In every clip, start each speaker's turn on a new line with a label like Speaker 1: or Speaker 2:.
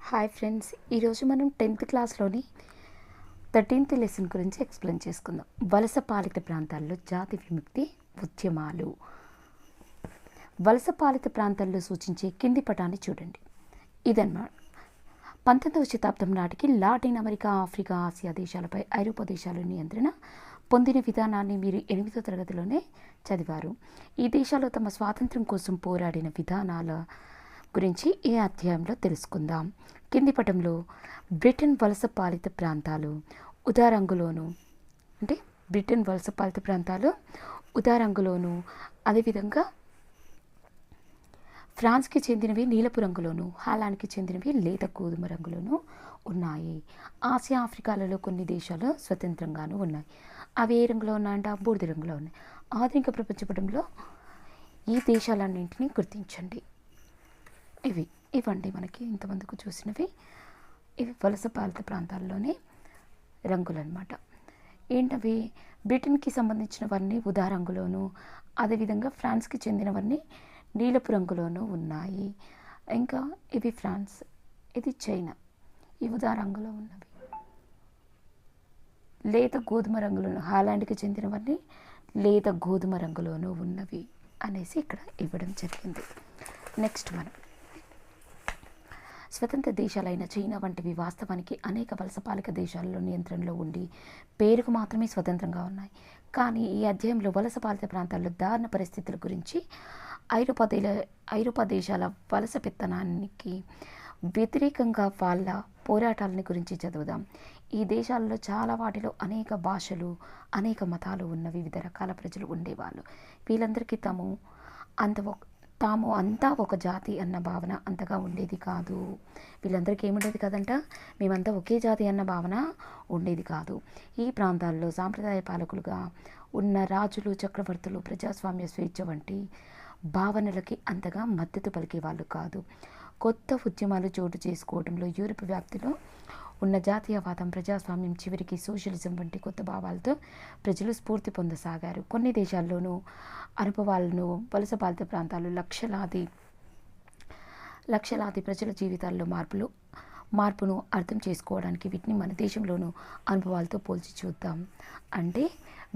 Speaker 1: Hi friends, ఈరోజు మనం 10th క్లాస్లోని 13th lesson గురించి ఎక్స్ప్లెయిన్ చేసుకుందాం. వలస పాలిత ప్రాంతాల్లో జాతి విముక్తి ఉద్యమాలు. వలస పాలిత ప్రాంతాల్లో సూచించే కింది పటాన్ని చూడండి. ఇదన్నమాట 19వ శతాబ్దం నాటికి లాటిన్ అమెరికా, ఆఫ్రికా, ఆసియా దేశాలపై ఐరోపా దేశాల నియంత్రణ పొందిన విధానాన్ని మీరు 8వ తరగతిలోనే చదివారు. ఈ దేశాలు తమ స్వాతంత్ర్యం కోసం పోరాడిన విధానాల గురించి ఈ అధ్యాయంలో తెలుసుకుందాం. కింది పటంలో బ్రిటన్ వలస పాలిత ప్రాంతాలు ఉదారంగులోను అదేవిధంగా ఫ్రాన్స్కి చెందినవి నీలపు రంగులోను, హాలాండ్కి చెందినవి లేత గోధుమ రంగులోను ఉన్నాయి. ఆసియా, ఆఫ్రికాలలో కొన్ని దేశాలు స్వతంత్రంగాను ఉన్నాయి. అవి ఏ రంగులో ఉన్నాయంటే బూడిద రంగులో ఉన్నాయి. ఆధునిక ప్రపంచ పటంలో ఈ దేశాలన్నింటినీ గుర్తించండి. ఇవండి మనకి ఇంతమందికి చూసినవి. ఇవి వలస పాలిత ప్రాంతాల్లోనే రంగులు అన్నమాట. ఏంటవి? బ్రిటన్కి సంబంధించినవన్నీ ఉదా రంగులోను, అదేవిధంగా ఫ్రాన్స్కి చెందినవన్నీ నీలపు రంగులోనూ ఉన్నాయి. ఇంకా ఇవి ఫ్రాన్స్, ఇది చైనా, ఈ ఉదా రంగులో ఉన్నవి. లేత గోధుమ రంగులోను, హాలాండ్కి చెందినవన్నీ లేత గోధుమ రంగులోనూ ఉన్నవి అనేసి ఇక్కడ ఇవ్వడం జరిగింది. నెక్స్ట్ మనం స్వతంత్ర దేశాలైన చైనా వంటివి వాస్తవానికి అనేక వలసపాలిక దేశాలలో నియంత్రణలో ఉండి పేరుకు మాత్రమే స్వతంత్రంగా ఉన్నాయి. కానీ ఈ అధ్యాయంలో వలసపాలిత ప్రాంతాల్లో దారుణ పరిస్థితుల గురించి, ఐరోపా దేశాల వలస పెత్తనానికి వ్యతిరేకంగా వాళ్ళ పోరాటాలని గురించి చదువుదాం. ఈ దేశాలలో చాలా వాటిలో అనేక భాషలు, అనేక మతాలు ఉన్న వివిధ రకాల ప్రజలు ఉండేవాళ్ళు. వీళ్ళందరికీ తాము అంతా ఒక జాతి అన్న భావన అంతగా ఉండేది కాదు. వీళ్ళందరికీ ఏముండేది కాదంట, మేమంతా ఒకే జాతి అన్న భావన ఉండేది కాదు. ఈ ప్రాంతాల్లో సాంప్రదాయ పాలకులుగా ఉన్న రాజులు, చక్రవర్తులు ప్రజాస్వామ్య స్వేచ్ఛ వంటి భావనలకి అంతగా మద్దతు పలికేవాళ్ళు కాదు. కొత్త ఉద్యమాలు చోటు చేసుకోవడంలో యూరప్ వ్యాప్తిలో ఉన్న జాతీయవాదం, ప్రజాస్వామ్యం, చివరికి సోషలిజం వంటి కొత్త భావాలతో ప్రజలు స్ఫూర్తి పొందసాగారు. కొన్ని దేశాల్లోనూ అనుభవాలను వలసపాలిత ప్రాంతాలు లక్షలాది ప్రజల జీవితాల్లో మార్పును అర్థం చేసుకోవడానికి వీటిని మన దేశంలోనూ అనుభవాలతో పోల్చి చూద్దాం. అంటే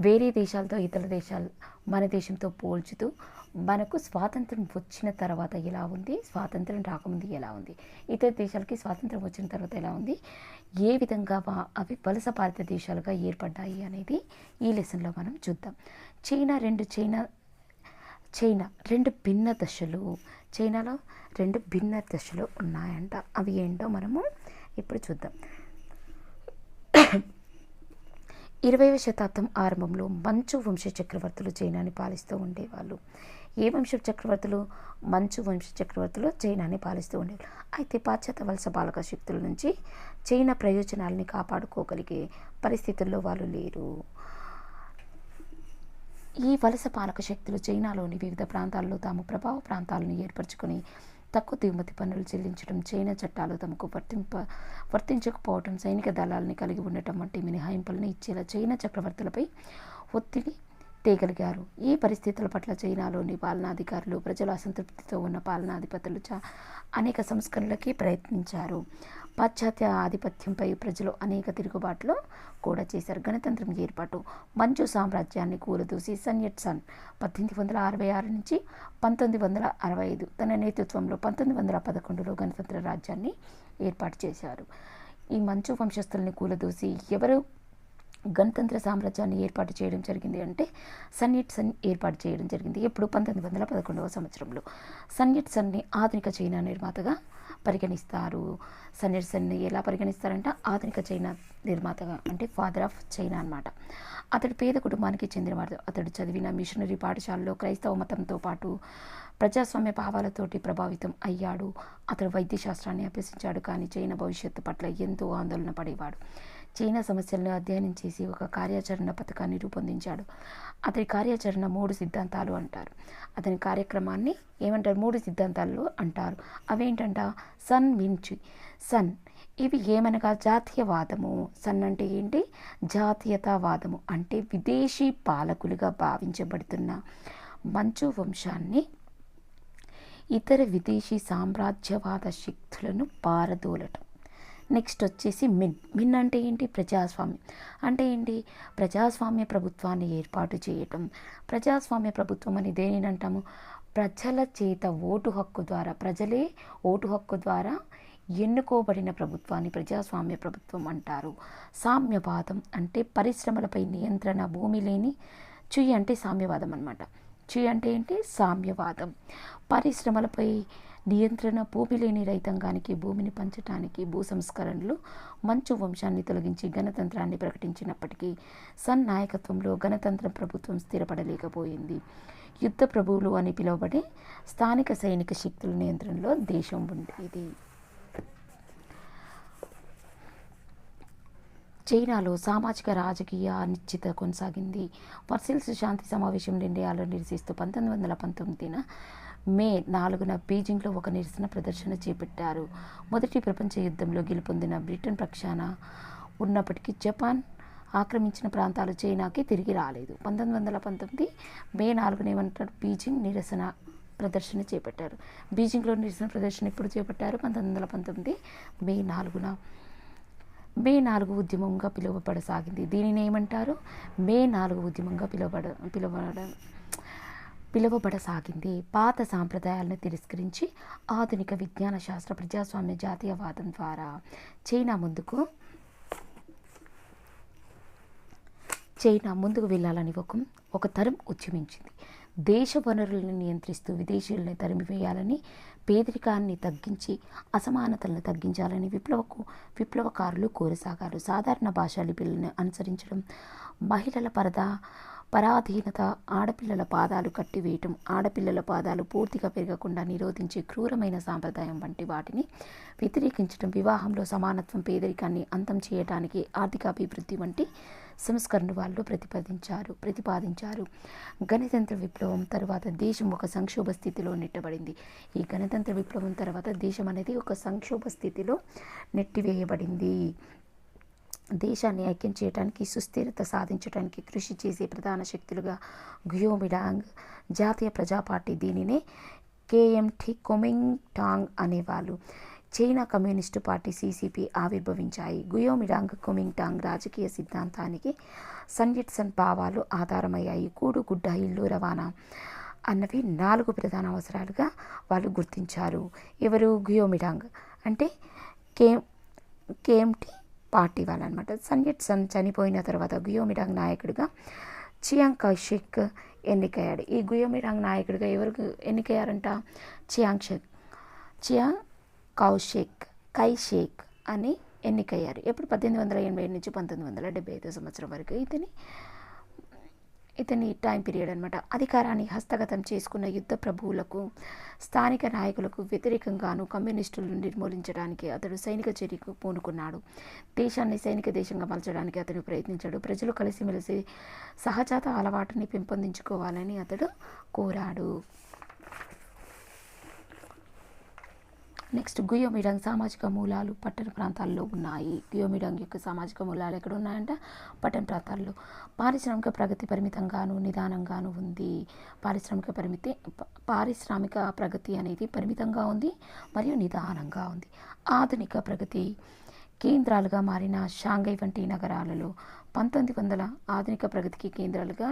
Speaker 1: వేరే దేశాలతో ఇతర దేశాలు మన దేశంతో పోల్చుతూ మనకు స్వాతంత్రం వచ్చిన తర్వాత ఎలా ఉంది, స్వాతంత్రం రాకముందు ఎలా ఉంది, ఇతర దేశాలకి స్వాతంత్రం వచ్చిన తర్వాత ఎలా ఉంది, ఏ విధంగా అవి వలసపాలిత దేశాలుగా ఏర్పడ్డాయి అనేది ఈ లెసన్లో మనం చూద్దాం. చైనాలో రెండు భిన్న దశలు ఉన్నాయంట. అవి ఏంటో మనము ఇప్పుడు చూద్దాం. 20వ శతాబ్దం ఆరంభంలో మంచు వంశ చక్రవర్తులు చైనాని పాలిస్తూ ఉండేవాళ్ళు. ఏ వంశ చక్రవర్తులు? మంచు వంశ చక్రవర్తులు చైనాని పాలిస్తూ ఉండేవాళ్ళు. అయితే పాశ్చాత్య వలస పాలక శక్తుల నుంచి చైనా ప్రయోజనాలని కాపాడుకోగలిగే పరిస్థితుల్లో వాళ్ళు లేరు. ఈ వలస పాలక శక్తులు చైనాలోని వివిధ ప్రాంతాల్లో తాము ప్రభావ ప్రాంతాలను ఏర్పరచుకొని తక్కువ దిగుమతి పన్నులు చెల్లించడం, చైనా చట్టాలు తమకు వర్తించకపోవడం, సైనిక దళాలని కలిగి ఉండటం వంటి మినహాయింపులను ఇచ్చేలా చైనా చక్రవర్తులపై ఒత్తిడి తేగలిగారు. ఈ పరిస్థితుల పట్ల చైనాలోని పాలనాధికారులు, ప్రజల అసంతృప్తితో ఉన్న పాలనాధిపతులు అనేక సంస్కరణలకి ప్రయత్నించారు. పాశ్చాత్య ఆధిపత్యంపై ప్రజలు అనేక తిరుగుబాట్లు కూడా చేశారు. గణతంత్రం ఏర్పాటు. మంచు సామ్రాజ్యాన్ని కూలదోసి సన్ యట్ సన్ 1866 నుంచి 1965 తన నేతృత్వంలో 1911లో గణతంత్ర రాజ్యాన్ని ఏర్పాటు చేశారు. ఈ మంచు వంశస్థుల్ని కూలదోసి ఎవరు గణతంత్ర సామ్రాజ్యాన్ని ఏర్పాటు చేయడం జరిగింది అంటే సన్ యట్ సన్ ఏర్పాటు చేయడం జరిగింది. ఎప్పుడు? 1911వ సంవత్సరంలో. సన్ యట్ సన్ని ఆధునిక చైనా నిర్మాతగా పరిగణిస్తారు. సన్ యట్ సన్ని ఎలా పరిగణిస్తారంటే ఆధునిక చైనా నిర్మాతగా, అంటే ఫాదర్ ఆఫ్ చైనా అన్నమాట. అతడు పేద కుటుంబానికి చెందినవాడు. అతడు చదివిన మిషనరీ పాఠశాలలో క్రైస్తవ మతంతో పాటు ప్రజాస్వామ్య భావాలతోటి ప్రభావితం అయ్యాడు. అతడు వైద్యశాస్త్రాన్ని అభ్యసించాడు, కానీ చైనా భవిష్యత్తు పట్ల ఎంతో ఆందోళన పడేవాడు. చైనా సమస్యలను అధ్యయనం చేసి ఒక కార్యాచరణ పథకాన్ని రూపొందించాడు. అతని కార్యాచరణ 3 సిద్ధాంతాలు అంటారు. అతని కార్యక్రమాన్ని ఏమంటారు? 3 సిద్ధాంతాలు అంటారు. అవేంటంట? సన్ మించి సన్, ఇవి ఏమనగా జాతీయవాదము. సన్ అంటే ఏంటి? జాతీయతావాదము. అంటే విదేశీ పాలకులుగా భావించబడుతున్న మంచు వంశాన్ని ఇతర విదేశీ సామ్రాజ్యవాద శక్తులను పారదోలటం. నెక్స్ట్ వచ్చేసి మిన్ అంటే ఏంటి? ప్రజాస్వామ్యం అంటే ఏంటి? ప్రజాస్వామ్య ప్రభుత్వాన్ని ఏర్పాటు చేయటం. ప్రజాస్వామ్య ప్రభుత్వం అని దేనిని అంటాము? ప్రజల చేత ప్రజలే ఓటు హక్కు ద్వారా ఎన్నుకోబడిన ప్రభుత్వాన్ని ప్రజాస్వామ్య ప్రభుత్వం అంటారు. సామ్యవాదం అంటే పరిశ్రమలపై నియంత్రణ, భూమి లేని చుయ్యి అంటే సామ్యవాదం అన్నమాట. చుయ్యి అంటే ఏంటి? సామ్యవాదం. పరిశ్రమలపై నియంత్రణ, భూమి లేని రైతాంగానికి భూమిని పంచటానికి భూ సంస్కరణలు, మంచు వంశాన్ని తొలగించి గణతంత్రాన్ని ప్రకటించినప్పటికీ సన్ నాయకత్వంలో గణతంత్ర ప్రభుత్వం స్థిరపడలేకపోయింది. యుద్ధ ప్రభువులు అని పిలువబడే స్థానిక సైనిక శక్తుల నియంత్రణలో దేశం ఉండేది. చైనాలో సామాజిక రాజకీయ అనిశ్చిత కొనసాగింది. వర్సైల్స్ శాంతి సమావేశం ఇండియాలో నిరసిస్తూ 1919 మే 4న బీజింగ్లో ఒక నిరసన ప్రదర్శన చేపట్టారు. మొదటి ప్రపంచ యుద్ధంలో గెలుపొందిన బ్రిటన్ పక్షాన ఉన్నప్పటికీ జపాన్ ఆక్రమించిన ప్రాంతాలు చైనాకి తిరిగి రాలేదు. 1919 మే 4న ఏమంటారు? బీజింగ్ నిరసన ప్రదర్శన చేపట్టారు. బీజింగ్లో నిరసన ప్రదర్శన ఎప్పుడు చేపట్టారు? 1919 మే 4న. మే 4 ఉద్యమంగా పిలువబడసాగింది. దీనిని ఏమంటారు? మే 4 ఉద్యమంగా పిలువబడసాగింది. పాత సాంప్రదాయాలను తిరస్కరించి ఆధునిక విజ్ఞాన శాస్త్ర ప్రజాస్వామ్య జాతీయవాదం ద్వారా చైనా ముందుకు వెళ్ళాలని ఒక తరం ఉద్యమించింది. దేశ వనరులను నియంత్రిస్తూ విదేశీయులను తరిమివేయాలని, పేదరికాన్ని తగ్గించి అసమానతలను తగ్గించాలని విప్లవకారులు కోరసాగారు. సాధారణ భాషా లిపిలను అనుసరించడం, మహిళల పరాధీనత, ఆడపిల్లల పాదాలు కట్టివేయటం, ఆడపిల్లల పాదాలు పూర్తిగా పెరగకుండా నిరోధించే క్రూరమైన సాంప్రదాయం వంటి వాటిని వ్యతిరేకించడం, వివాహంలో సమానత్వం, పేదరికాన్ని అంతం చేయడానికి ఆర్థికాభివృద్ధి వంటి సంస్కరణ వాళ్ళు ప్రతిపాదించారు. గణతంత్ర విప్లవం తర్వాత దేశం ఒక సంక్షోభ స్థితిలో నెట్టబడింది. ఈ గణతంత్ర విప్లవం తర్వాత దేశం అనేది ఒక సంక్షోభ స్థితిలో నెట్టివేయబడింది. దేశాన్ని ఐక్యం చేయడానికి, సుస్థిరత సాధించడానికి కృషి చేసే ప్రధాన శక్తులుగా గుయోమిడాంగ్, జాతీయ ప్రజా పార్టీ, దీనినే కేఎంటి కుమింటాంగ్ అనేవాళ్ళు, చైనా కమ్యూనిస్టు పార్టీ సిసిపి ఆవిర్భవించాయి. గుయోమిడాంగ్, కుమింటాంగ్ రాజకీయ సిద్ధాంతానికి సన్యట్సన్ భావాలు ఆధారమయ్యాయి. కూడు, గుడ్డ, ఇల్లు, రవాణా అన్నవి 4 ప్రధాన అవసరాలుగా వాళ్ళు గుర్తించారు. ఎవరు? గుయోమిడాంగ్ అంటే కేఎంటి పార్టీ వాళ్ళు అనమాట. సన్యట్సన్ చనిపోయిన తర్వాత గుయోమిడాంగ్ నాయకుడిగా చియాంగ్ కైషెక్ ఎన్నికయ్యాడు. ఈ గుయోమిడాంగ్ నాయకుడిగా ఎవరు ఎన్నికయ్యారంట? చియాంగ్ కైషెక్ అని ఎన్నికయ్యారు. ఎప్పుడు? 1887 నుంచి 1975 సంవత్సరం వరకు ఇతని టైం పీరియడ్ అనమాట. అధికారాన్ని హస్తగతం చేసుకున్న యుద్ధ ప్రభువులకు, స్థానిక నాయకులకు వ్యతిరేకంగాను కమ్యూనిస్టులను నిర్మూలించడానికి అతడు సైనిక చర్యకు పూనుకున్నాడు. దేశాన్ని సైనిక దేశంగా మలచడానికి అతడు ప్రయత్నించాడు. ప్రజలు కలిసిమెలిసి సహజాత అలవాటుని పెంపొందించుకోవాలని అతడు కోరాడు. నెక్స్ట్, గుయోమిడాంగ్ సామాజిక మూలాలు పట్టణ ప్రాంతాల్లో ఉన్నాయి. గుయోమిడాంగ్ యొక్క సామాజిక మూలాలు ఎక్కడ ఉన్నాయంట? పట్టణ ప్రాంతాల్లో. పారిశ్రామిక ప్రగతి పరిమితంగాను నిదానంగాను ఉంది. పారిశ్రామిక ప్రగతి అనేది పరిమితంగా ఉంది మరియు నిదానంగా ఉంది. ఆధునిక ప్రగతి కేంద్రాలుగా మారిన షాంఘై వంటి నగరాలలో 1900 ఆధునిక ప్రగతికి కేంద్రాలుగా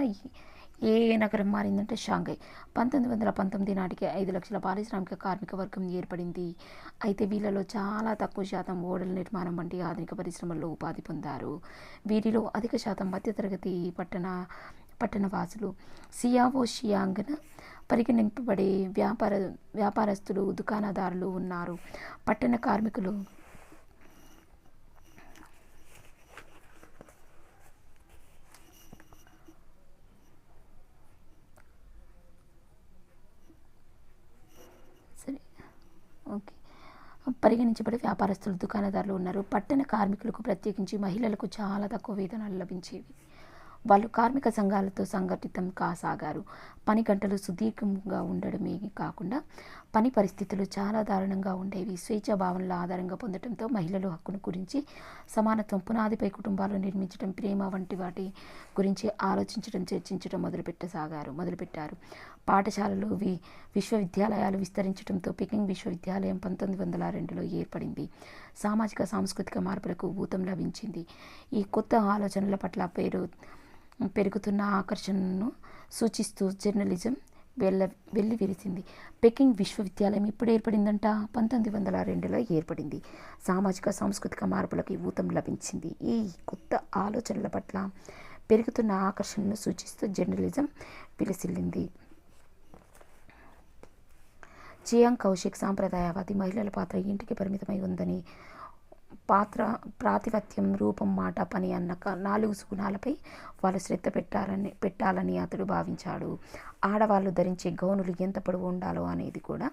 Speaker 1: ఏ నగరం మారిందంటే షాంఘై. 1919 నాటికి 5 లక్షల పారిశ్రామిక కార్మిక వర్గం ఏర్పడింది. అయితే వీళ్ళలో చాలా తక్కువ శాతం ఓడల నిర్మాణం వంటి ఆధునిక పరిశ్రమల్లో ఉపాధి పొందారు. వీరిలో అధిక శాతం మధ్యతరగతి పట్టణవాసులు. సియావో షియాంగ్న పరిగణింపబడే వ్యాపారస్తులు, దుకాణదారులు ఉన్నారు. పట్టణ కార్మికులు పరిగణించబడే వ్యాపారస్తులు, దుకాణదారులు ఉన్నారు. పట్టణ కార్మికులకు, ప్రత్యేకించి మహిళలకు చాలా తక్కువ వేతనాలు లభించేవి. వాళ్ళు కార్మిక సంఘాలతో సంఘటితం కాసాగారు. పని గంటలు సుదీర్ఘంగా ఉండడమే కాకుండా పని పరిస్థితులు చాలా దారుణంగా ఉండేవి. స్వేచ్ఛా భావనల ఆధారంగా పొందడంతో మహిళల హక్కును గురించి, సమానత్వం పునాదిపై కుటుంబాలు నిర్మించడం, ప్రేమ వంటి వాటి గురించి ఆలోచించడం, చర్చించడం మొదలుపెట్టారు. పాఠశాలలు విశ్వవిద్యాలయాలు విస్తరించడంతో పెకింగ్ విశ్వవిద్యాలయం 1902లో ఏర్పడింది. సామాజిక సాంస్కృతిక మార్పులకు ఊతం లభించింది. ఈ కొత్త ఆలోచనల పట్ల పెరుగుతున్న ఆకర్షణను సూచిస్తూ జర్నలిజం వెల్లివిరిసింది. పెకింగ్ విశ్వవిద్యాలయం ఎప్పుడు ఏర్పడిందంట? 1902లో ఏర్పడింది. సామాజిక సాంస్కృతిక మార్పులకి ఊతం లభించింది. ఈ కొత్త ఆలోచనల పట్ల పెరుగుతున్న ఆకర్షణను సూచిస్తూ జర్నలిజం విలసిల్లింది. చియాంగ్ కౌశిక్ సాంప్రదాయవాది. మహిళల పాత్ర ఇంటికి పరిమితమై ఉందని, ప్రాతిపత్యం, రూపం, మాట, పని అన్న 4 సుగుణాలపై వాళ్ళు శ్రద్ధ పెట్టాలని అతడు భావించాడు. ఆడవాళ్ళు ధరించే గౌనులు ఎంత పొడవు ఉండాలో అనేది కూడా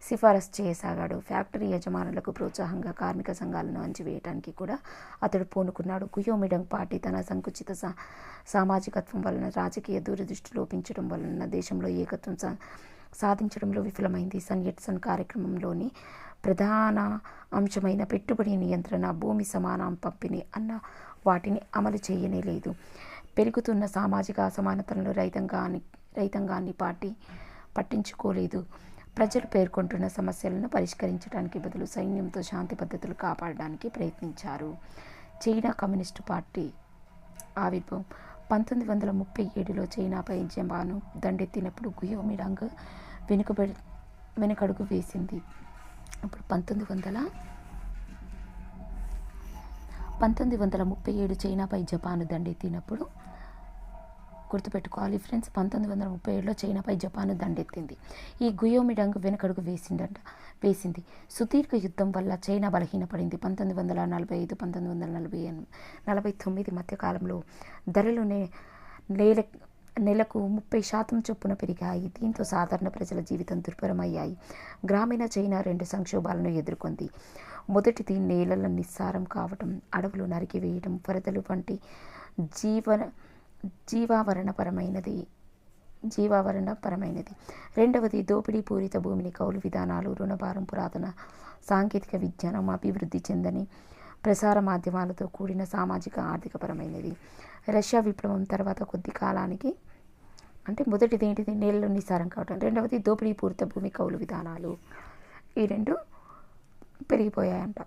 Speaker 1: సిఫారసు చేయసాగాడు. ఫ్యాక్టరీ యజమానులకు ప్రోత్సాహంగా కార్మిక సంఘాలను అణచివేయటానికి కూడా అతడు పూనుకున్నాడు. గుయోమిడంగ్ పార్టీ తన సంకుచిత సామాజికత్వం వలన, రాజకీయ దూరదృష్టి లోపించడం వలన దేశంలో ఏకత్వం సాధించడంలో విఫలమైంది. సన్ కార్యక్రమంలోని ప్రధాన అంశమైన పెట్టుబడి నియంత్రణ, భూమి సమానం పంపిణీ అన్న వాటిని అమలు చేయలేదు. పెరుగుతున్న సామాజిక అసమానతలను రైతాంగాన్ని పార్టీ పట్టించుకోలేదు. ప్రజలు పేర్కొంటున్న సమస్యలను పరిష్కరించడానికి బదులు సైన్యంతో శాంతి పద్ధతులు కాపాడడానికి ప్రయత్నించారు. చైనా కమ్యూనిస్టు పార్టీ ఆవిర్భావం 1937లో చైనాపై జపాను దండెత్తినప్పుడు గుయోమిడాంగ్ వెనుకడుగు వేసింది. ఇప్పుడు 1937 చైనాపై జపాను దండెత్తినప్పుడు గుర్తుపెట్టుకోవాలి ఫ్రెండ్స్. 1937లో చైనాపై జపాను దండెత్తింది. ఈ గుయోమిడాంగ్ వెనుకడుగు వేసింది. సుదీర్ఘ యుద్ధం వల్ల చైనా బలహీనపడింది. 1945-1949 మధ్యకాలంలో ధరలు నెలకు 30% చొప్పున పెరిగాయి. దీంతో సాధారణ ప్రజల జీవితం దుర్భరమయ్యాయి. గ్రామీణ చైనా 2 సంక్షోభాలను ఎదుర్కొంది. మొదటిది నేలల నిస్సారం కావటం, అడవులు నరికివేయడం, వరదలు వంటి జీవావరణపరమైనది. రెండవది దోపిడీ పూరిత భూమిని కౌలు విధానాలు, రుణభారం, పురాతన సాంకేతిక విజ్ఞానం, అభివృద్ధి చెందని ప్రసార మాధ్యమాలతో కూడిన సామాజిక ఆర్థికపరమైనది. రష్యా విప్లవం తర్వాత కొద్ది కాలానికి, అంటే మొదటిది ఏంటిది? నేలలో నిస్సారం కావటం. రెండవది దోపిడీ పూరిత భూమి కౌలు విధానాలు. ఈ 2 పెరిగిపోయాయంట.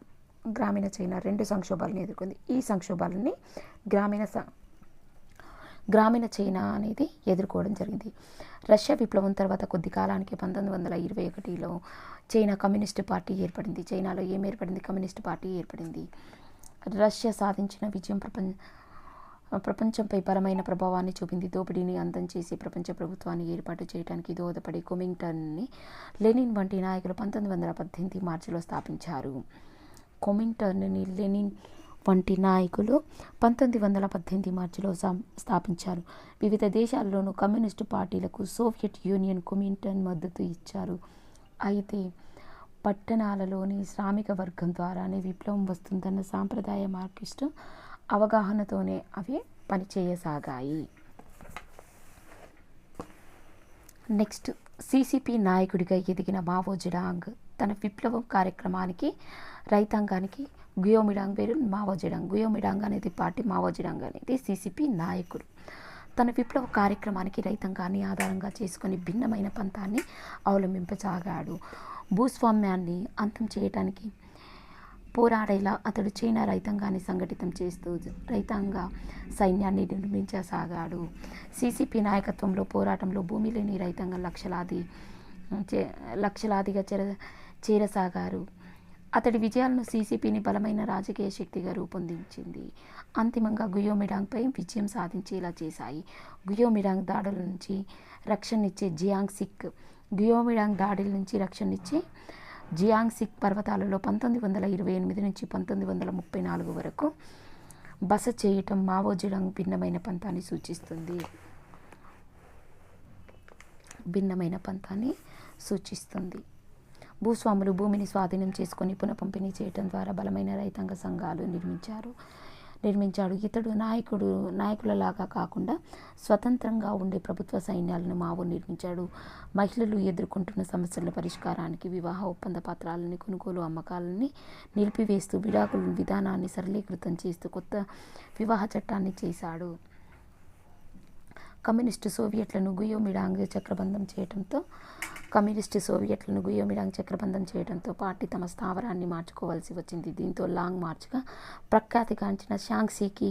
Speaker 1: గ్రామీణ చైనా 2 సంక్షోభాలను ఎదుర్కొంది. ఈ సంక్షోభాలని గ్రామీణ చైనా అనేది ఎదుర్కోవడం జరిగింది. రష్యా విప్లవం తర్వాత కొద్ది కాలానికి 1921లో చైనా కమ్యూనిస్టు పార్టీ ఏర్పడింది. చైనాలో ఏం ఏర్పడింది? కమ్యూనిస్టు పార్టీ ఏర్పడింది. రష్యా సాధించిన విజయం ప్రపంచంపై పరమైన ప్రభావాన్ని చూపింది. దోపిడీని అంతం చేసి ప్రపంచ ప్రభుత్వాన్ని ఏర్పాటు చేయడానికి దోహదపడే కొమింగ్టన్ని, లెనిన్ వంటి నాయకులు 1918 మార్చిలో స్థాపించారు. కొమింగ్టన్ని, లెనిన్ వంటి నాయకులు 1918 మార్చిలో స్థాపించారు. వివిధ దేశాల్లోనూ కమ్యూనిస్టు పార్టీలకు సోవియట్ యూనియన్, కొమింటన్ మద్దతు ఇచ్చారు. అయితే పట్టణాలలోని శ్రామిక వర్గం ద్వారానే విప్లవం వస్తుందన్న సాంప్రదాయ మార్క్సిస్టు అవగాహనతోనే అవి పనిచేయసాగాయి. నెక్స్ట్, సిసిపి నాయకుడిగా ఎదిగిన మావో జెడాంగ్ తన విప్లవం కార్యక్రమానికి రైతాంగానికి గుయోమిడాంగ్ పేరు మావో జెడాంగ్. గుయోమిడాంగ్ అనేది పార్టీ, మావో జెడాంగ్ అనేది సిసిపి నాయకుడు. తన విప్లవ కార్యక్రమానికి రైతాంగాన్ని ఆధారంగా చేసుకొని భిన్నమైన పంథాన్ని అవలంబింపసాగాడు. భూస్వామ్యాన్ని అంతం చేయడానికి పోరాడేలా అతడు చైనా రైతాంగాన్ని సంఘటితం చేస్తూ రైతాంగ సైన్యాన్ని నిర్మించసాగాడు. సిసిపి నాయకత్వంలో పోరాటంలో భూమి లేని రైతాంగం లక్షలాదిగా చేరసాగారు. అతడి విజయాలను సిసిపిని బలమైన రాజకీయ శక్తిగా రూపొందించింది. అంతిమంగా గుయోమిడాంగ్పై విజయం సాధించేలా చేశాయి. గుయోమిడాంగ్ దాడుల నుంచి రక్షణనిచ్చే జియాంగ్ సిక్ పర్వతాలలో 1928 నుంచి 1934 వరకు బస చేయటం మావో జెడాంగ్ భిన్నమైన పంథాన్ని సూచిస్తుంది. భూస్వాములు భూమిని స్వాధీనం చేసుకొని పునఃపంపిణీ చేయటం ద్వారా బలమైన రైతాంగ సంఘాలు నిర్మించాడు. ఇతడు నాయకులలాగా కాకుండా స్వతంత్రంగా ఉండే ప్రభుత్వ సైన్యాలను మావో నిర్మించాడు. మహిళలు ఎదుర్కొంటున్న సమస్యల పరిష్కారానికి వివాహ ఒప్పంద పత్రాలని, కొనుగోలు అమ్మకాలని నిలిపివేస్తూ విడాకుల విధానాన్ని సరళీకృతం చేస్తూ కొత్త వివాహ చట్టాన్ని చేశాడు. కమ్యూనిస్టు సోవియట్లను గుయోమిడాంగ్ చక్రబంధం చేయడంతో పార్టీ తమ స్థావరాన్ని మార్చుకోవాల్సి వచ్చింది. దీంతో లాంగ్ మార్చ్గా ప్రఖ్యాతిగాంచిన షాంగ్సీకి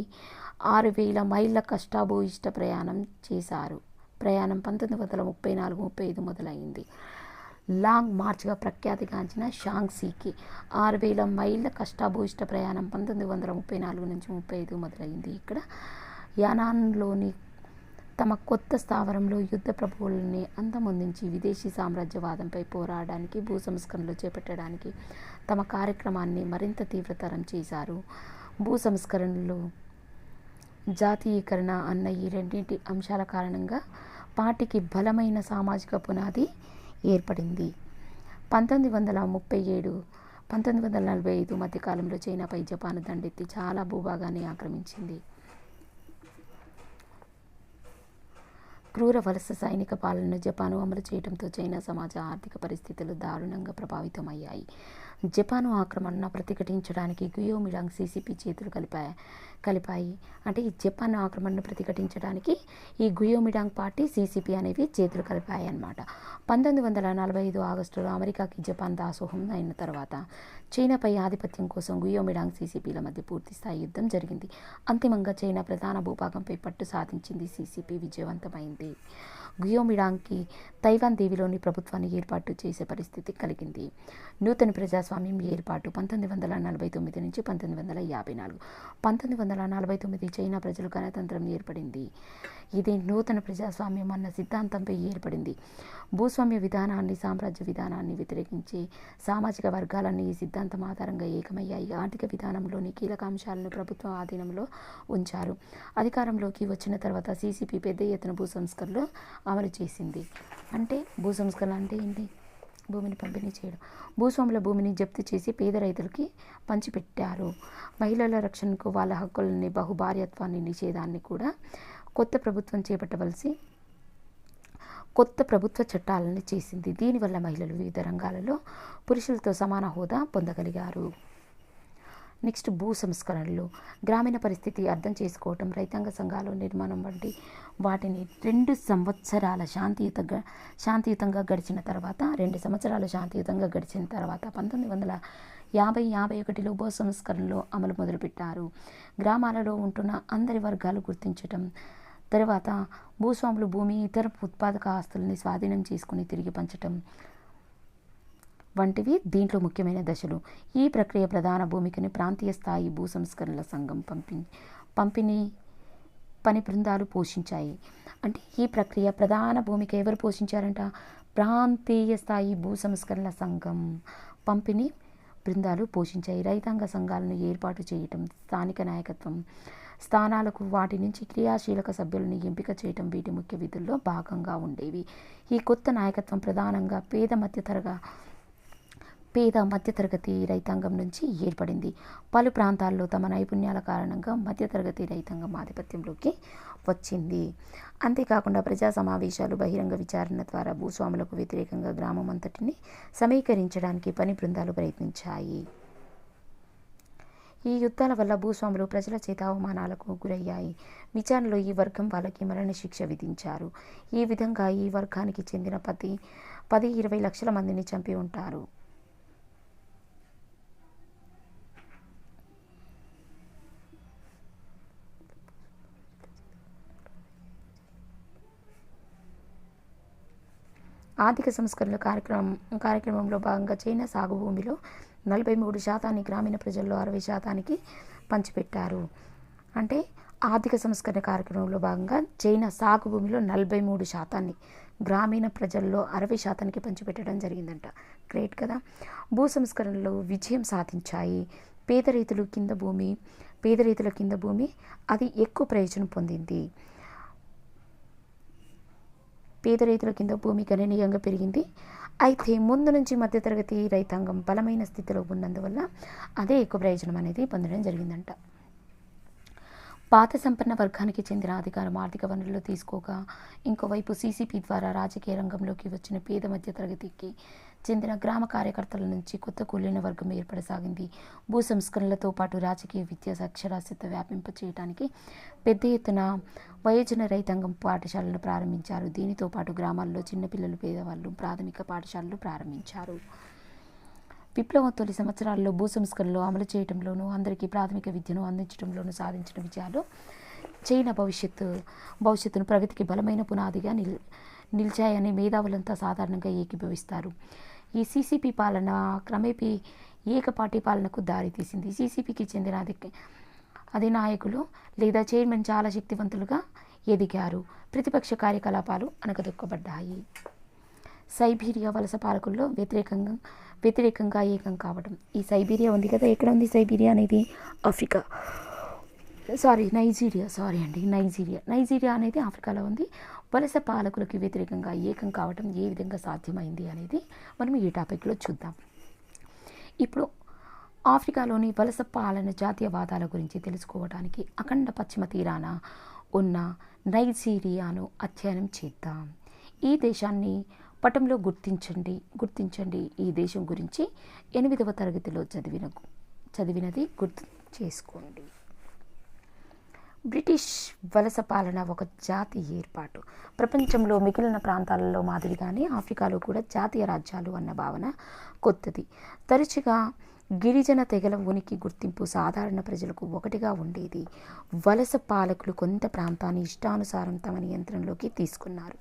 Speaker 1: 6000 మైళ్ళ కష్టాభూయిష్ట ప్రయాణం చేశారు. ప్రయాణం 1934-35 మొదలైంది. లాంగ్ మార్చ్గా ప్రఖ్యాతిగాంచిన షాంగ్సీకి 6000 మైళ్ళ కష్టాభూయిష్ట ప్రయాణం 1934-35 మొదలైంది. ఇక్కడ యానాన్లోని తమ కొత్త స్థావరంలో యుద్ధ ప్రభువులని అంతమొందించి విదేశీ సామ్రాజ్యవాదంపై పోరాడడానికి, భూ సంస్కరణలు చేపట్టడానికి తమ కార్యక్రమాన్ని మరింత తీవ్రతరం చేశారు. భూ సంస్కరణలు, జాతీయీకరణ అన్న ఈ రెండింటి అంశాల కారణంగా పార్టీకి బలమైన సామాజిక పునాది ఏర్పడింది. 1937-1945 మధ్యకాలంలో చైనాపై జపాన్ దండెత్తి చాలా భూభాగాన్ని ఆక్రమించింది. క్రూర వలస సైనిక పాలనను జపాను అమలు చేయడంతో చైనా సమాజ ఆర్థిక పరిస్థితులు దారుణంగా ప్రభావితమయ్యాయి. జపాను ఆక్రమణను ప్రతిఘటించడానికి గుయోమిడాంగ్ సీసీపీ చేతులు కలిపాయి. అంటే ఈ జపాన్ ఆక్రమణను ప్రతిఘటించడానికి ఈ గుయోమిడాంగ్ పార్టీ, సీసీపీ అనేవి చేతులు కలిపాయి అన్నమాట. 1945 ఆగస్టులో అమెరికాకి జపాన్ దాసోహం అయిన తర్వాత చైనాపై ఆధిపత్యం కోసం గుయోమిడాంగ్ సీసీపీల మధ్య పూర్తిస్థాయి యుద్ధం జరిగింది. అంతిమంగా చైనా ప్రధాన భూభాగంపై పట్టు సాధించింది. సీసీపీ విజయవంతమైంది. గుయోమిడాంగ్కి తైవాన్ దీవిలోని ప్రభుత్వాన్ని ఏర్పాటు చేసే పరిస్థితి కలిగింది. నూతన ప్రజాస్వామ్యం ఏర్పాటు 1949 నుంచి 1954. 1949 చైనా ప్రజలు గణతంత్రం ఏర్పడింది. ఇది నూతన ప్రజాస్వామ్యం అన్న సిద్ధాంతంపై ఏర్పడింది. భూస్వామ్య విధానాన్ని, సామ్రాజ్య విధానాన్ని వ్యతిరేకించే సామాజిక వర్గాలన్నీ ఈ సిద్ధాంతం ఆధారంగా ఏకమయ్యాయి. ఆర్థిక విధానంలోని కీలక అంశాలను ప్రభుత్వం ఆధీనంలో ఉంచారు. అధికారంలోకి వచ్చిన తర్వాత సీసీపీ పెద్ద ఎత్తున భూ సంస్కరణలు అమలు చేసింది. అంటే భూ సంస్కరణ అంటే ఏంటి? భూమిని పంపిణీ చేయడం. భూస్వాముల భూమిని జప్తు చేసి పేద రైతులకి పంచిపెట్టారు. మహిళల రక్షణకు, వాళ్ళ హక్కులని, బహుభార్యత్వాన్ని నిషేధాన్ని కూడా కొత్త ప్రభుత్వ చట్టాలను చేసింది. దీనివల్ల మహిళలు వివిధ రంగాలలో పురుషులతో సమాన హోదా పొందగలిగారు. నెక్స్ట్ భూ సంస్కరణలు. గ్రామీణ పరిస్థితి అర్థం చేసుకోవటం, రైతాంగ సంఘాల నిర్మాణం వంటి వాటిని 2 సంవత్సరాలు శాంతియుతంగా గడిచిన తర్వాత 1950-51లో భూ సంస్కరణలు అమలు మొదలుపెట్టారు. గ్రామాలలో ఉంటున్న అందరి వర్గాలు గుర్తించటం, తర్వాత భూస్వాములు భూమి, ఇతర ఉత్పాదక ఆస్తులని స్వాధీనం చేసుకుని తిరిగి పంచటం వంటివి దీంట్లో ముఖ్యమైన దశలు. ఈ ప్రక్రియ ప్రధాన భూమికని ప్రాంతీయ స్థాయి భూ సంస్కరణల సంఘం పంపిణీ పని బృందాలు పోషించాయి. అంటే ఈ ప్రక్రియ ప్రధాన భూమిక ఎవరు పోషించారంట? ప్రాంతీయ స్థాయి భూ సంస్కరణల సంఘం పంపిణీ బృందాలు పోషించాయి. రైతాంగ సంఘాలను ఏర్పాటు చేయటం, స్థానిక నాయకత్వం స్థానాలకు వాటి నుంచి క్రియాశీలక సభ్యులను ఎంపిక చేయటం వీటి ముఖ్య విధుల్లో భాగంగా ఉండేవి. ఈ కొత్త నాయకత్వం ప్రధానంగా పేద మధ్యతరగతి రైతాంగం నుంచి ఏర్పడింది. పలు ప్రాంతాల్లో తమ నైపుణ్యాల కారణంగా మధ్యతరగతి రైతాంగం ఆధిపత్యంలోకి వచ్చింది. అంతేకాకుండా ప్రజా సమావేశాలు, బహిరంగ విచారణ ద్వారా భూస్వాములకు వ్యతిరేకంగా గ్రామం అంతటిని సమీకరించడానికి పని బృందాలు ప్రయత్నించాయి. ఈ యుద్ధాల వల్ల భూస్వాములు ప్రజల చేత అవమానాలకు గురయ్యాయి. విచారణలో ఈ వర్గం వాళ్ళకి మరణశిక్ష విధించారు. ఈ విధంగా ఈ వర్గానికి చెందిన 10-20 లక్షల మందిని చంపి ఉంటారు. ఆర్థిక సంస్కరణల కార్యక్రమంలో భాగంగా చైనా సాగు భూమిలో 43% గ్రామీణ ప్రజల్లో 60% పంచిపెట్టారు. అంటే ఆర్థిక సంస్కరణ కార్యక్రమంలో భాగంగా చైనా సాగు భూమిలో 43% గ్రామీణ ప్రజల్లో 60% పంచిపెట్టడం జరిగిందంట. గ్రేట్ కదా. భూ సంస్కరణలు విజయం సాధించాయి. పేద రైతుల కింద భూమి అది ఎక్కువ ప్రయోజనం పొందింది. పేద రైతుల కింద భూమి గణనీయంగా పెరిగింది. అయితే ముందు నుంచి మధ్యతరగతి రైతాంగం బలమైన స్థితిలో ఉన్నందువల్ల అదే ఎక్కువ ప్రయోజనం అనేది పొందడం జరిగిందంట. పాత సంపన్న వర్గానికి చెందిన అధికారం ఆర్థిక వనరులు తీసుకోగా, ఇంకోవైపు సీసీపీ ద్వారా రాజకీయ రంగంలోకి వచ్చిన పేద మధ్యతరగతికి చెందిన గ్రామ కార్యకర్తల నుంచి కొత్త కూలీన వర్గం ఏర్పడసాగింది. భూ సంస్కరణలతో పాటు రాజకీయ, విద్య, అక్షరాస్యత వ్యాపింపచేయడానికి పెద్ద ఎత్తున వయోజన రైతాంగం పాఠశాలను ప్రారంభించారు. దీనితో పాటు గ్రామాల్లో చిన్నపిల్లలు, పేదవాళ్ళు ప్రాథమిక పాఠశాలలు ప్రారంభించారు. విప్లవం తొలి సంవత్సరాల్లో భూ సంస్కరణలు అమలు చేయడంలోనూ అందరికీ ప్రాథమిక విద్యను అందించడంలోనూ సాధించిన విజయాలు చైనా భవిష్యత్తును ప్రగతికి బలమైన పునాదిగా నిలిచాయని మేధావులంతా సాధారణంగా ఏకీభవిస్తారు. ఈ సీసీపీ పాలన క్రమేపీ ఏకపార్టీ పాలనకు దారితీసింది. సీసీపీకి చెందిన అధినాయకులు లేదా చైర్మన్ చాలా శక్తివంతులుగా ఎదిగారు. ప్రతిపక్ష కార్యకలాపాలు అణగదొక్కబడ్డాయి. సైబీరియా వలస పాలకుల్లో వ్యతిరేకంగా ఏకం కావడం. ఈ సైబీరియా ఉంది కదా, ఎక్కడ ఉంది సైబీరియా అనేది? ఆఫ్రికా, నైజీరియా అనేది ఆఫ్రికాలో ఉంది. వలస పాలకులకి వ్యతిరేకంగా ఏకం కావడం ఏ విధంగా సాధ్యమైంది అనేది మనం ఈ టాపిక్లో చూద్దాం. ఇప్పుడు ఆఫ్రికాలోని వలస పాలన జాతీయవాదాల గురించి తెలుసుకోవడానికి అఖండ పశ్చిమ తీరాన ఉన్న నైజీరియాను అధ్యయనం చేద్దాం. ఈ దేశాన్ని పటంలో గుర్తించండి. ఈ దేశం గురించి 8వ తరగతిలో చదివినది గుర్తు చేసుకోండి. బ్రిటిష్ వలస పాలన ఒక జాతి ఏర్పాటు. ప్రపంచంలో మిగిలిన ప్రాంతాలలో మాదిరిగానే ఆఫ్రికాలో కూడా జాతీయ రాజ్యాలు అన్న భావన కొత్తది. తరచుగా గిరిజన తెగల ఉనికి గుర్తింపు సాధారణ ప్రజలకు ఒకటిగా ఉండేది. వలస పాలకులు కొంత ప్రాంతాన్ని ఇష్టానుసారం తమ నియంత్రణలోకి తీసుకున్నారు.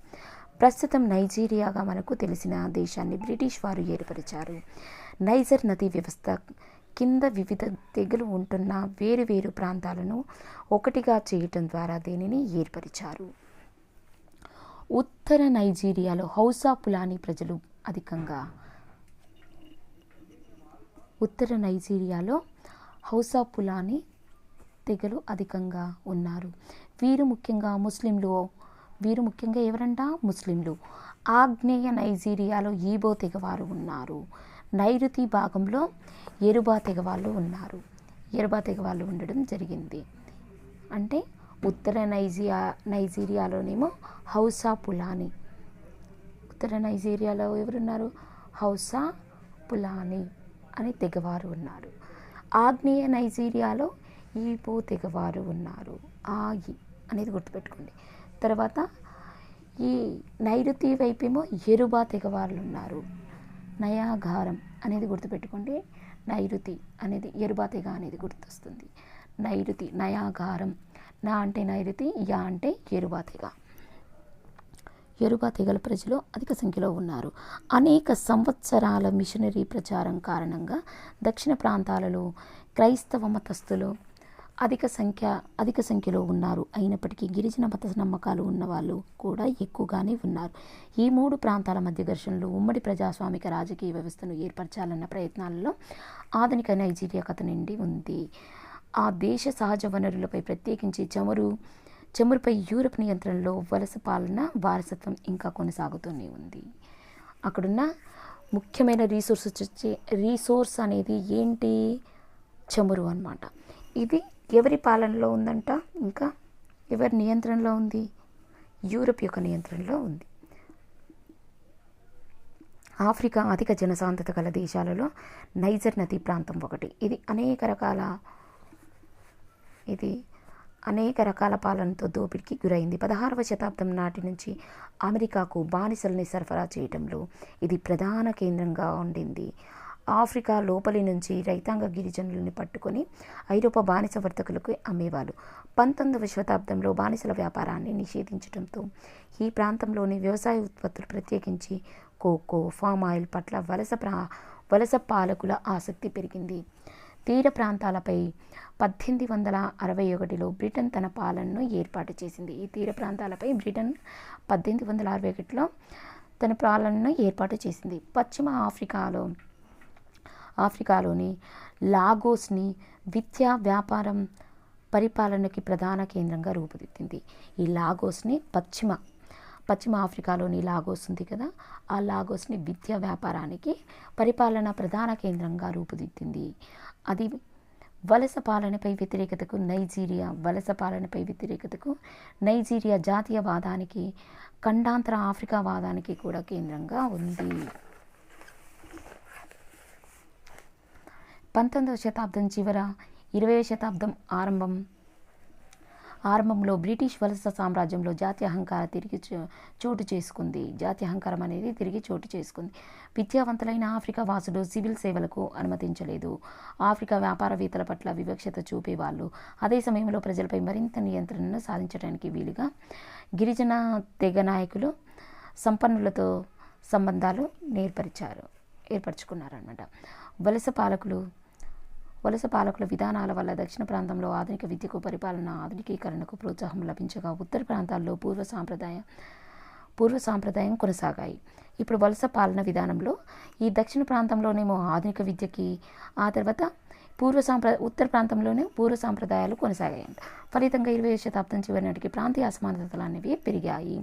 Speaker 1: ప్రస్తుతం నైజీరియాగా మనకు తెలిసిన దేశాన్ని బ్రిటిష్ వారు ఏర్పరిచారు. నైజర్ నదీ వ్యవస్థ కింద వివిధ తెగలు ఉంటున్న వేరువేరు ప్రాంతాలను ఒకటిగా చేయటం ద్వారా దీనిని ఏర్పరిచారు. ఉత్తర నైజీరియాలో హౌసా పులాని ప్రజలు తెగలు అధికంగా ఉన్నారు. వీరు ముఖ్యంగా ఎవరంట? ముస్లింలు. ఆగ్నేయ నైజీరియాలో ఈబో తెగవారు ఉన్నారు. నైరుతి భాగంలో ఎరుబా తెగవాళ్ళు ఉండడం జరిగింది. అంటే ఉత్తర నైజీరియాలోనేమో హౌసా పులాని, ఉత్తర నైజీరియాలో ఎవరున్నారు? హౌసా పులాని అని తెగవారు ఉన్నారు. ఆగ్నేయ నైజీరియాలో ఈబో తెగవారు ఉన్నారు. ఆగి అనేది గుర్తుపెట్టుకోండి. తర్వాత ఈ నైరుతి వైపేమో ఎరుబా తెగవాళ్ళు ఉన్నారు. నయాగారం అనేది గుర్తుపెట్టుకోండి. నైరుతి అనేది ఎరుబా తెగ అనేది గుర్తొస్తుంది. నైరుతి, నయాగారం. నా అంటే నైరుతి, యా అంటే ఎరుబా తెగ. ఎరుబా తెగల ప్రజలు అధిక సంఖ్యలో ఉన్నారు. అనేక సంవత్సరాల మిషనరీ ప్రచారం కారణంగా దక్షిణ ప్రాంతాలలో క్రైస్తవ మతస్థులు అధిక సంఖ్యలో ఉన్నారు. అయినప్పటికీ గిరిజన మత నమ్మకాలు ఉన్నవాళ్ళు కూడా ఎక్కువగానే ఉన్నారు. ఈ 3 ప్రాంతాల మధ్య ఘర్షణలు ఉమ్మడి ప్రజాస్వామిక రాజకీయ వ్యవస్థను ఏర్పరచాలన్న ప్రయత్నాలలో ఆధునిక నైజీరియా కథ నిండి ఉంది. ఆ దేశ సహజ వనరులపై, ప్రత్యేకించి చమురుపై యూరప్ నియంత్రణలో వలస పాలన వారసత్వం ఇంకా కొనసాగుతూనే ఉంది. అక్కడున్న ముఖ్యమైన రీసోర్స్ అనేది ఏంటి? చమురు అన్నమాట. ఇది ఎవరి పాలనలో ఉందంట? ఇంకా ఎవరి నియంత్రణలో ఉంది? యూరప్ యొక్క నియంత్రణలో ఉంది. ఆఫ్రికా అధిక జనసాంద్రత గల దేశాలలో నైజర్ నదీ ప్రాంతం ఒకటి. ఇది అనేక రకాల పాలనతో దోపిడీకి గురైంది. 16వ శతాబ్దం నాటి నుంచి అమెరికాకు బానిసల్ని సరఫరా చేయడంలో ఇది ప్రధాన కేంద్రంగా ఉండింది. ఆఫ్రికా లోపలి నుంచి రైతాంగ గిరిజనులని పట్టుకొని ఐరోపా బానిస వర్తకులకు అమ్మేవాళ్ళు. 19వ శతాబ్దంలో బానిసల వ్యాపారాన్ని నిషేధించడంతో ఈ ప్రాంతంలోని వ్యవసాయ ఉత్పత్తులు, ప్రత్యేకించి కోకో, ఫామ్ ఆయిల్ పట్ల వలస పాలకుల ఆసక్తి పెరిగింది. తీర ప్రాంతాలపై 1861లో బ్రిటన్ తన పాలనను ఏర్పాటు చేసింది. ఈ తీర ప్రాంతాలపై బ్రిటన్ 1861లో తన పాలనను ఏర్పాటు చేసింది. పశ్చిమ ఆఫ్రికాలోని లాగోస్ని విద్య, వ్యాపారం, పరిపాలనకి ప్రధాన కేంద్రంగా రూపుదిద్దింది. ఈ లాగోస్ని పశ్చిమ ఆఫ్రికాలోని లాగోస్ ఉంది కదా, ఆ లాగోస్ని విద్య, వ్యాపారానికి, పరిపాలన ప్రధాన కేంద్రంగా రూపుదిద్దింది. అది వలస పాలనపై వ్యతిరేకతకు నైజీరియా జాతీయవాదానికి, ఖండాంతర ఆఫ్రికా వాదానికి కూడా కేంద్రంగా ఉంది. 19వ శతాబ్దం చివర, 20వ శతాబ్దం ఆరంభంలో బ్రిటిష్ వలస సామ్రాజ్యంలో జాత్యహంకారం తిరిగి చోటు చేసుకుంది. జాత్యహంకారం అనేది తిరిగి చోటు చేసుకుంది. విద్యావంతులైన ఆఫ్రికా వాసులు సివిల్ సేవలకు అనుమతించలేదు. ఆఫ్రికా వ్యాపారవేత్తల పట్ల వివక్షత చూపేవాళ్ళు. అదే సమయంలో ప్రజలపై మరింత నియంత్రణను సాధించడానికి వీలుగా గిరిజన తెగ నాయకులు సంపన్నులతో సంబంధాలు ఏర్పరచుకున్నారన్నమాట. వలస పాలకుల విధానాల వల్ల దక్షిణ ప్రాంతంలో ఆధునిక విద్యకు, పరిపాలన ఆధునికీకరణకు ప్రోత్సాహం లభించగా ఉత్తర ప్రాంతాల్లో పూర్వ సాంప్రదాయం కొనసాగాయి. ఇప్పుడు వలస పాలన విధానంలో ఈ దక్షిణ ప్రాంతంలోనేమో ఆధునిక విద్యకి, ఆ తర్వాత ఉత్తర ప్రాంతంలోనే పూర్వ సాంప్రదాయాలు కొనసాగాయంట. ఫలితంగా 20వ శతాబ్దం చివరి నాటికి ప్రాంతీయ అసమానతలు అనేవి పెరిగాయి.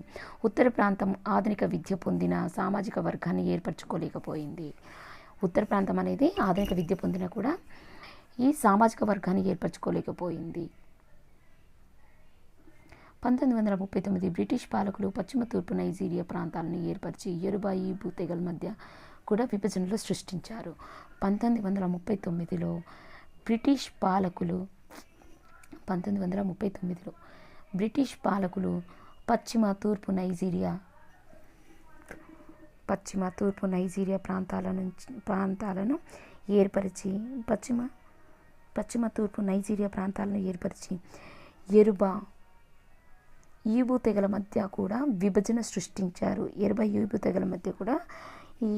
Speaker 1: ఉత్తర ప్రాంతం ఆధునిక విద్య పొందిన సామాజిక వర్గాన్ని ఏర్పరచుకోలేకపోయింది. ఉత్తర ప్రాంతం అనేది ఆధునిక విద్య పొందిన కూడా ఈ సామాజిక వర్గాన్ని ఏర్పరచుకోలేకపోయింది. 1939 బ్రిటిష్ పాలకులు పశ్చిమ తూర్పు నైజీరియా ప్రాంతాలను ఏర్పరిచి యోరుబా, ఈబు తెగల మధ్య కూడా విభజనలు సృష్టించారు. 1939లో బ్రిటిష్ పాలకులు పశ్చిమ తూర్పు నైజీరియా ప్రాంతాలను ఏర్పరిచి యోరుబా, ఈబు తెగల మధ్య కూడా విభజన సృష్టించారు. యోరుబా, ఈబు తెగల మధ్య కూడా ఈ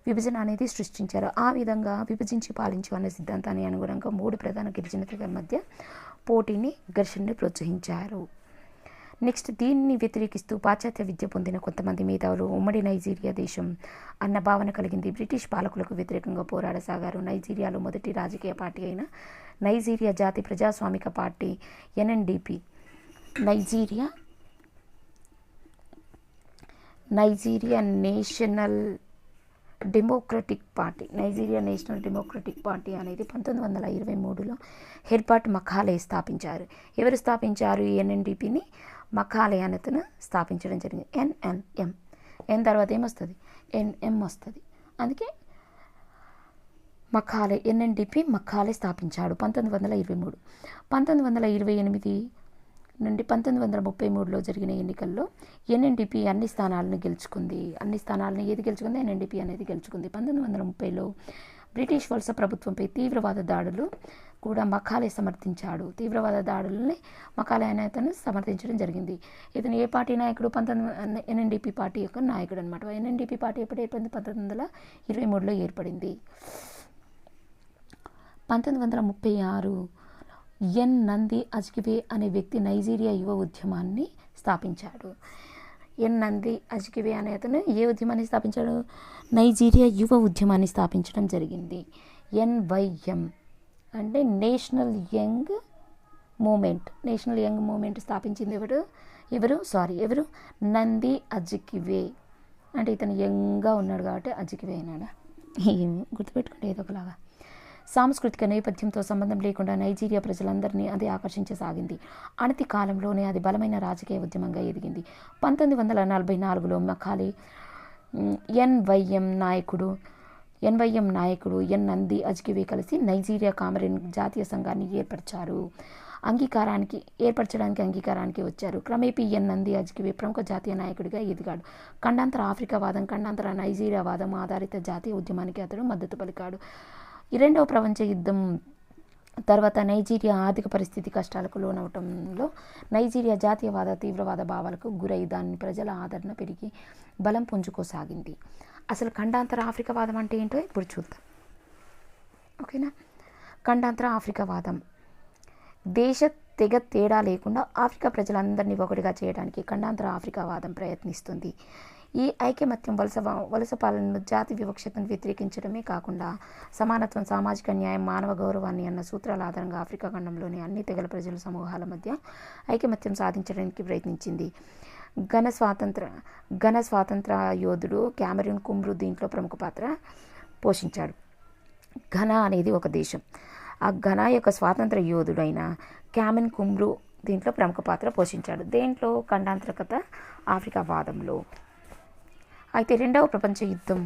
Speaker 1: విభజన అనేది సృష్టించారు. ఆ విధంగా విభజించి పాలించు అనే సిద్ధాంతాన్ని అనుగుణంగా 3 ప్రధాన గిరిజన తెగల మధ్య ఘర్షణని ప్రోత్సహించారు. నెక్స్ట్, దీన్ని వ్యతిరేకిస్తూ పాశ్చాత్య విద్య పొందిన కొంతమంది మేధావులు ఉమ్మడి నైజీరియా దేశం అన్న భావన కలిగింది. బ్రిటిష్ పాలకులకు వ్యతిరేకంగా పోరాడసాగారు. నైజీరియాలో మొదటి రాజకీయ పార్టీ అయిన నైజీరియా జాతి ప్రజాస్వామిక party NNDP, Nigeria national democratic party అనేది 1923లో హెర్బర్ట్ మకాలే స్థాపించారు. ఎవరు స్థాపించారు? NNDPని మకాలే అతను స్థాపించడం జరిగింది. NNM, N తర్వాత ఏమొస్తుంది? NM వస్తుంది. అందుకే NNDP మకాలే స్థాపించాడు 1923. 1928 నుండి 1933లో జరిగిన ఎన్నికల్లో NNDP అన్ని స్థానాలను గెలుచుకుంది. NNDP అనేది గెలుచుకుంది. 1930లో బ్రిటిష్ వలస ప్రభుత్వంపై తీవ్రవాద దాడులు కూడా మకాలే సమర్థించాడు. తీవ్రవాద దాడులని మకాలే అనే అతను సమర్థించడం జరిగింది. ఇతను ఏ పార్టీ నాయకుడు? NNDP పార్టీ యొక్క నాయకుడు అనమాట. NNDP పార్టీ ఎప్పుడు ఏర్పడింది? 1923లో ఏర్పడింది. 1936 ఎన్ నంది అజ్కివే అనే వ్యక్తి నైజీరియా యువ ఉద్యమాన్ని స్థాపించాడు. నంది అజ్కివే అనే అతను ఏ ఉద్యమాన్ని స్థాపించాడు? నైజీరియా యువ ఉద్యమాన్ని స్థాపించడం జరిగింది. NYM అంటే నేషనల్ యంగ్ మూమెంట్ స్థాపించింది ఎవరు? నంది అజ్కివే. అంటే ఇతను యంగ్గా ఉన్నాడు కాబట్టి అజ్కివే అయినాడా? ఏమో గుర్తుపెట్టుకుంటే ఏదో ఒకలాగా. సాంస్కృతిక నేపథ్యంతో సంబంధం లేకుండా నైజీరియా ప్రజలందరినీ అది ఆకర్షించసాగింది. అనతి కాలంలోనే అది బలమైన రాజకీయ ఉద్యమంగా ఎదిగింది. 1944లో మకాలే NYM నాయకుడు నంది అజ్కివే కలిసి నైజీరియా కామరూన్ జాతీయ సంఘాన్ని ఏర్పరచడానికి అంగీకారానికి వచ్చారు. క్రమేపీ నంది అజ్కివే ప్రముఖ జాతీయ నాయకుడిగా ఎదిగాడు. ఖండాంతర ఆఫ్రికావాదం, ఖండాంతర నైజీరియావాదం ఆధారిత జాతీయ ఉద్యమానికి అతడు మద్దతు పలికాడు. రెండవ ప్రపంచ యుద్ధం తర్వాత నైజీరియా ఆర్థిక పరిస్థితి కష్టాలకు లోనవటంలో నైజీరియా జాతీయవాద, తీవ్రవాద భావాలకు గురై దాని ప్రజల ఆదరణ పెరిగి బలం పుంజుకోసాగింది. అసలు ఖండాంతర ఆఫ్రికావాదం అంటే ఏంటో ఇప్పుడు చూద్దాం. ఓకేనా? ఖండాంతర ఆఫ్రికావాదం దేశ తెగ తేడా లేకుండా ఆఫ్రికా ప్రజలందరినీ ఒకటిగా చేయడానికి ఖండాంతర ఆఫ్రికావాదం ప్రయత్నిస్తుంది. ఈ ఐకమత్యం వలస పాలనను, జాతి వివక్షతను వ్యతిరేకించడమే కాకుండా సమానత్వం, సామాజిక న్యాయం, మానవ గౌరవాన్ని అన్న సూత్రాల ఆధారంగా ఆఫ్రికా ఖండంలోని అన్ని తెగల ప్రజల సమూహాల మధ్య ఐకమత్యం సాధించడానికి ప్రయత్నించింది. ఘన స్వాతంత్ర యోధుడు కామరూన్ కుమ్రు దీంట్లో ప్రముఖ పాత్ర పోషించాడు. ఘనా అనేది ఒక దేశం. ఆ ఘనా యొక్క స్వాతంత్ర యోధుడైన కామరూన్ కుమ్రు దీంట్లో ప్రముఖ పాత్ర పోషించాడు. దేంట్లో? ఖండాంతరకత ఆఫ్రికావాదంలో. అయితే రెండవ ప్రపంచ యుద్ధం